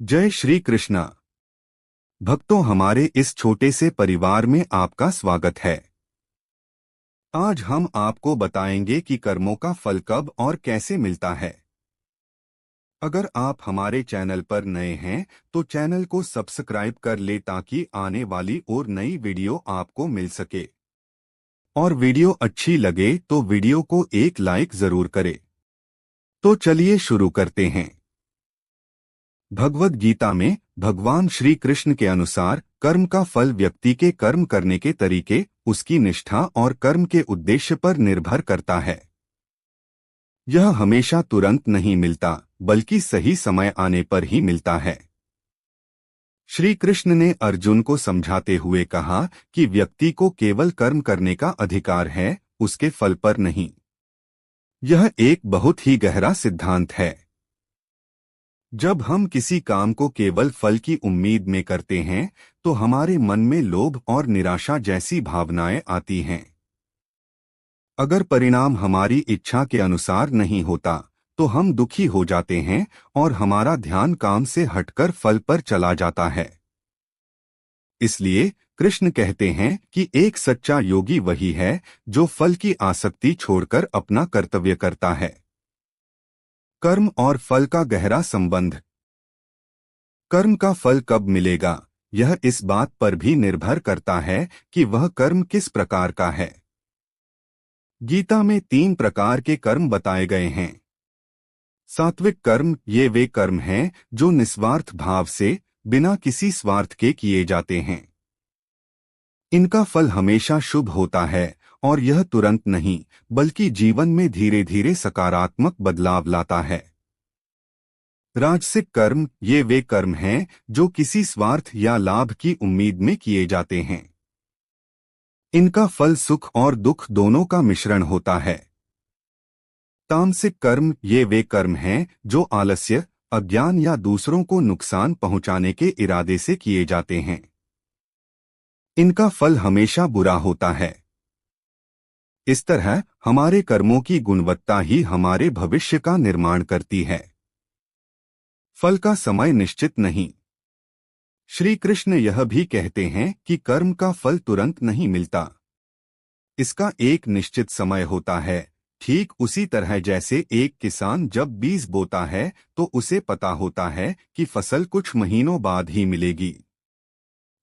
जय श्री कृष्णा। भक्तों, हमारे इस छोटे से परिवार में आपका स्वागत है। आज हम आपको बताएंगे कि कर्मों का फल कब और कैसे मिलता है। अगर आप हमारे चैनल पर नए हैं तो चैनल को सब्सक्राइब कर ले ताकि आने वाली और नई वीडियो आपको मिल सके। और वीडियो अच्छी लगे तो वीडियो को एक लाइक जरूर करें। तो चलिए शुरू करते हैं। भगवद गीता में भगवान श्री कृष्ण के अनुसार कर्म का फल व्यक्ति के कर्म करने के तरीके, उसकी निष्ठा और कर्म के उद्देश्य पर निर्भर करता है। यह हमेशा तुरंत नहीं मिलता, बल्कि सही समय आने पर ही मिलता है। श्री कृष्ण ने अर्जुन को समझाते हुए कहा कि व्यक्ति को केवल कर्म करने का अधिकार है, उसके फल पर नहीं। यह एक बहुत ही गहरा सिद्धांत है। जब हम किसी काम को केवल फल की उम्मीद में करते हैं तो हमारे मन में लोभ और निराशा जैसी भावनाएं आती हैं। अगर परिणाम हमारी इच्छा के अनुसार नहीं होता तो हम दुखी हो जाते हैं और हमारा ध्यान काम से हटकर फल पर चला जाता है। इसलिए कृष्ण कहते हैं कि एक सच्चा योगी वही है जो फल की आसक्ति छोड़कर अपना कर्तव्य करता है। कर्म और फल का गहरा संबंध। कर्म का फल कब मिलेगा, यह इस बात पर भी निर्भर करता है कि वह कर्म किस प्रकार का है। गीता में 3 प्रकार के कर्म बताए गए हैं। सात्विक कर्म, ये वे कर्म हैं जो निस्वार्थ भाव से बिना किसी स्वार्थ के किए जाते हैं। इनका फल हमेशा शुभ होता है और यह तुरंत नहीं बल्कि जीवन में धीरे धीरे सकारात्मक बदलाव लाता है। राजसिक कर्म, ये वे कर्म हैं जो किसी स्वार्थ या लाभ की उम्मीद में किए जाते हैं। इनका फल सुख और दुख दोनों का मिश्रण होता है। तामसिक कर्म, ये वे कर्म हैं जो आलस्य, अज्ञान या दूसरों को नुकसान पहुंचाने के इरादे से किए जाते हैं। इनका फल हमेशा बुरा होता है। इस तरह हमारे कर्मों की गुणवत्ता ही हमारे भविष्य का निर्माण करती है। फल का समय निश्चित नहीं। श्री कृष्ण यह भी कहते हैं कि कर्म का फल तुरंत नहीं मिलता। इसका एक निश्चित समय होता है, ठीक उसी तरह जैसे एक किसान जब बीज बोता है तो उसे पता होता है कि फसल कुछ महीनों बाद ही मिलेगी।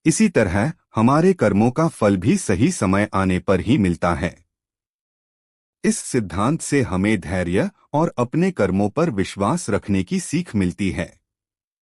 इसी तरह हमारे कर्मों का फल भी सही समय आने पर ही मिलता है। इस सिद्धांत से हमें धैर्य और अपने कर्मों पर विश्वास रखने की सीख मिलती है।